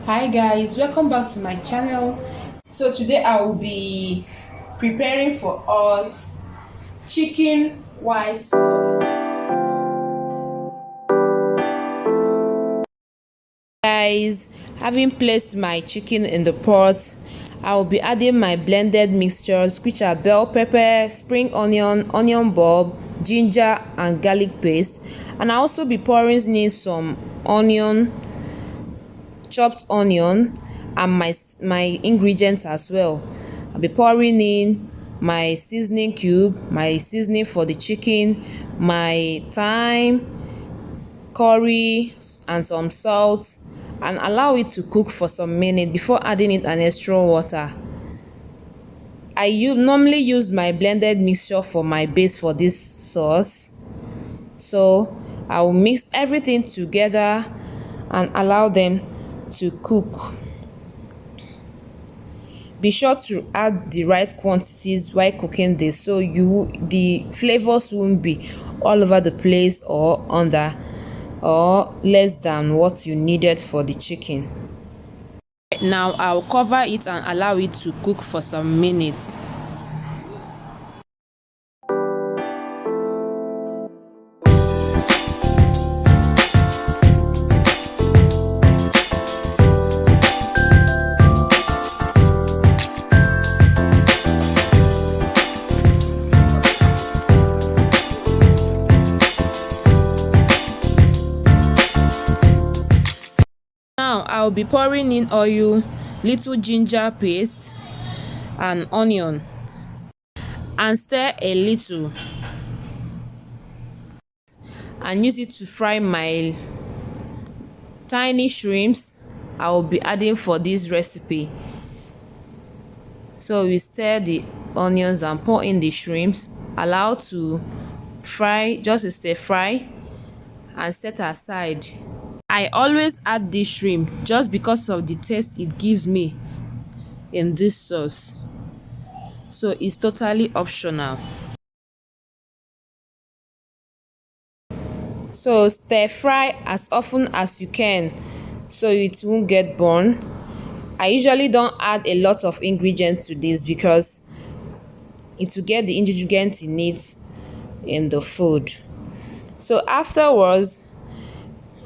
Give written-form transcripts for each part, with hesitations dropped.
Hi guys, welcome back to my channel. So today I will be preparing for us chicken white sauce. Guys, having placed my chicken in the pot, I will be adding my blended mixtures, which are bell pepper, spring onion, onion bulb, ginger and garlic paste, and I also be pouring in some chopped onion, and my ingredients as well. I'll be pouring in my seasoning cube, my seasoning for the chicken, my thyme, curry and some salt, and allow it to cook for some minutes before adding it an extra water. Normally use my blended mixture for my base for this sauce, so I will mix everything together and allow them to cook. Be sure to add the right quantities while cooking this, so the flavors won't be all over the place or under or less than what you needed for the chicken. Now I'll cover it and allow it to cook for some minutes. Now I'll be pouring in oil, little ginger paste and onion, and stir a little and use it to fry my tiny shrimps I will be adding for this recipe. So we stir the onions and pour in the shrimps, allow to fry, just stir fry and set aside. I always add this shrimp just because of the taste it gives me in this sauce, so it's totally optional. So stir fry as often as you can so it won't get burned. I usually don't add a lot of ingredients to this because it will get the ingredients it needs in the food. So afterwards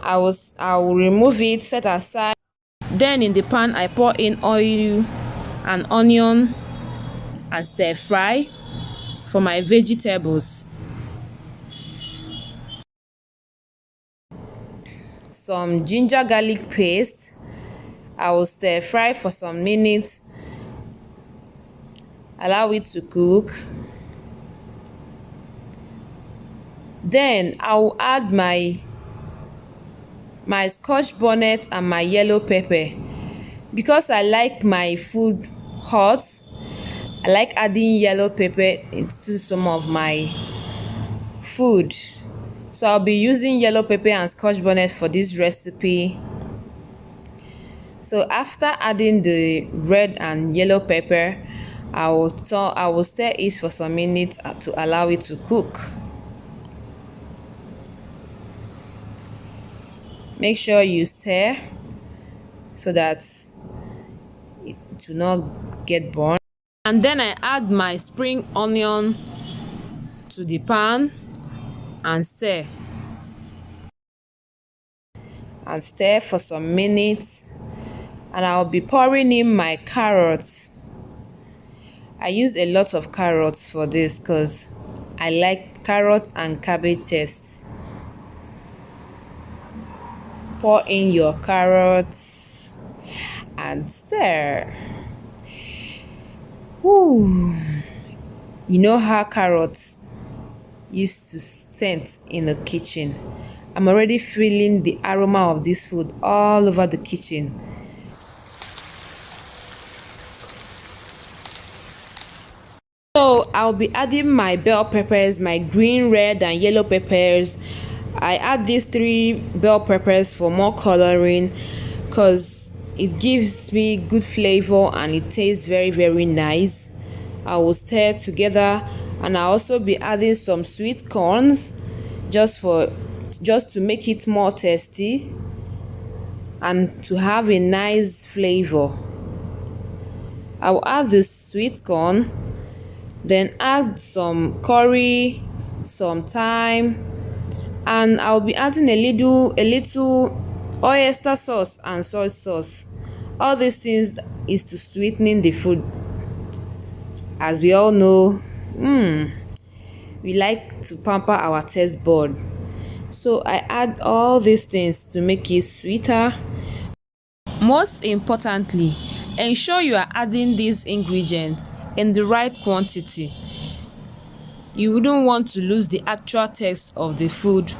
I will remove it, set aside. Then in the pan I pour in oil and onion and stir fry for my vegetables. Some ginger garlic paste. I will stir fry for some minutes, allow it to cook. Then I will add my scotch bonnet and my yellow pepper. Because I like my food hot, I like adding yellow pepper into some of my food. So I'll be using yellow pepper and scotch bonnet for this recipe. So after adding the red and yellow pepper, I will stir it for some minutes to allow it to cook. Make sure you stir so that it will not get burned. And then I add my spring onion to the pan and stir for some minutes, and I'll be pouring in my carrots. I use a lot of carrots for this because I like carrot and cabbage taste. Pour in your carrots and stir. Ooh. You know how carrots used to scent in the kitchen. I'm already feeling the aroma of this food all over the kitchen. So I'll be adding my bell peppers, my green, red and yellow peppers. I add these 3 bell peppers for more coloring because it gives me good flavor and it tastes very, very nice. I will stir together, and I'll also be adding some sweet corns just to make it more tasty. and to have a nice flavor. I'll add the sweet corn, then add some curry, some thyme, and I'll be adding a little oyster sauce and soy sauce. All these things is to sweetening the food. As we all know, we like to pamper our taste bud. So I add all these things to make it sweeter. Most importantly, ensure you are adding these ingredients in the right quantity. You wouldn't want to lose the actual taste of the food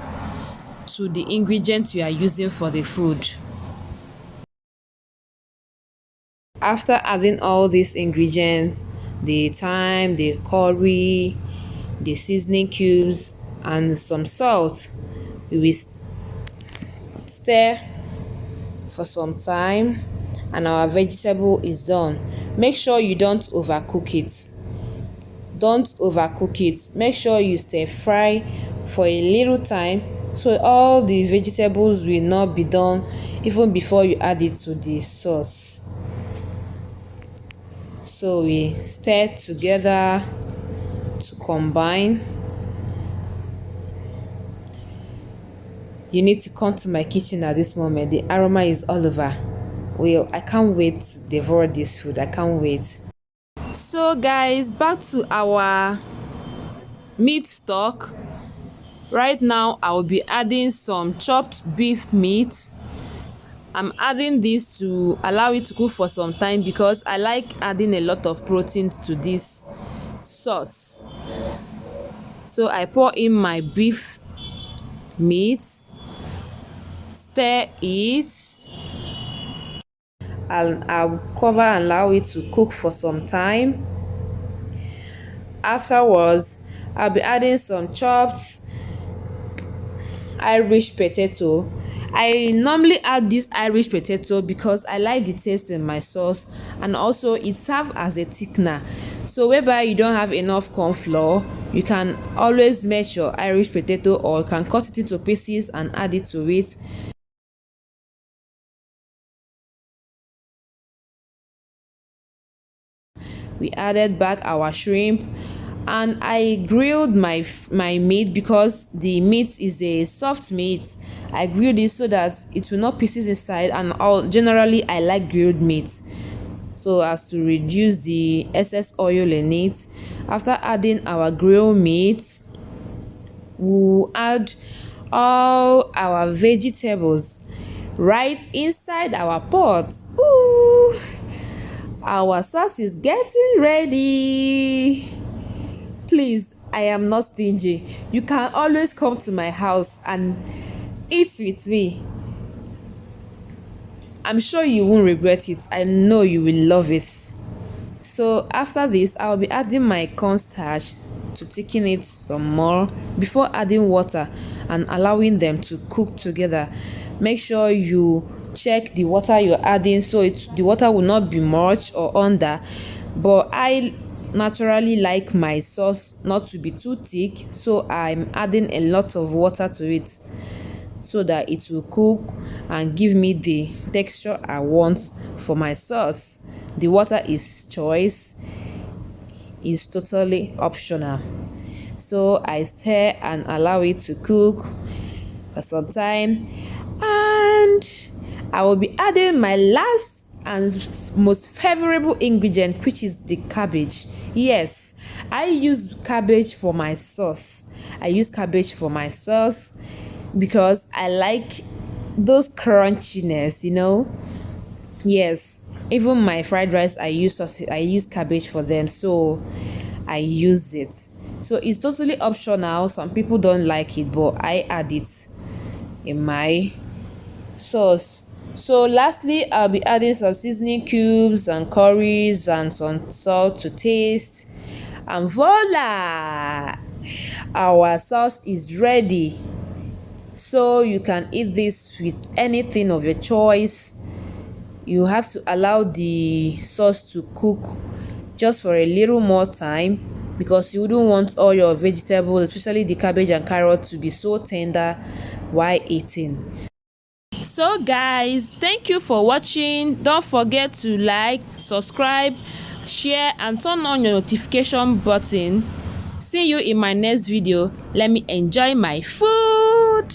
to the ingredients you are using for the food. After adding all these ingredients, the thyme, the curry, the seasoning cubes, and some salt, we will stir for some time and our vegetable is done. Make sure you don't overcook it. Don't overcook it. Make sure you stir fry for a little time so all the vegetables will not be done even before you add it to the sauce. So we stir together to combine. You need to come to my kitchen at this moment. The aroma is all over. Well, I can't wait to devour this food. I can't wait. So guys, back to our meat stock. Right now I will be adding some chopped beef meat. I'm adding this to allow it to cook for some time because I like adding a lot of protein to this sauce. So I pour in my beef meat, stir it, and I'll cover and allow it to cook for some time. Afterwards, I'll be adding some chopped Irish potato. I normally add this Irish potato because I like the taste in my sauce, and also it serves as a thickener. So whereby you don't have enough corn flour, you can always mash your Irish potato or you can cut it into pieces and add it to it. We added back our shrimp and I grilled my meat because the meat is a soft meat. I grilled it so that it will not pieces inside, and generally I like grilled meat so as to reduce the excess oil in it. After adding our grilled meat, we'll add all our vegetables right inside our pot. Ooh, our sauce is getting ready. Please, I am not stingy. You can always come to my house and eat with me. I'm sure you won't regret it. I know you will love it. So after this, I'll be adding my cornstarch to thicken it some more before adding water and allowing them to cook together. Make sure you check the water you're adding so the water will not be much or under. But I naturally like my sauce not to be too thick, so I'm adding a lot of water to it so that it will cook and give me the texture I want for my sauce. The water is choice, is totally optional. So I stir and allow it to cook for some time, and I will be adding my last and most favorable ingredient, which is the cabbage. Yes, I use cabbage for my sauce. Because I like those crunchiness. Yes, even my fried rice I use cabbage for them, so I use it. So it's totally optional. Some people don't like it, but I add it in my sauce. So lastly, I'll be adding some seasoning cubes and curries and some salt to taste, and voila, our sauce is ready. So you can eat this with anything of your choice. You have to allow the sauce to cook just for a little more time because you wouldn't want all your vegetables, especially the cabbage and carrot, to be so tender while eating. So guys, thank you for watching. Don't forget to like, subscribe, share and turn on your notification button. See you in my next video. Let me enjoy my food.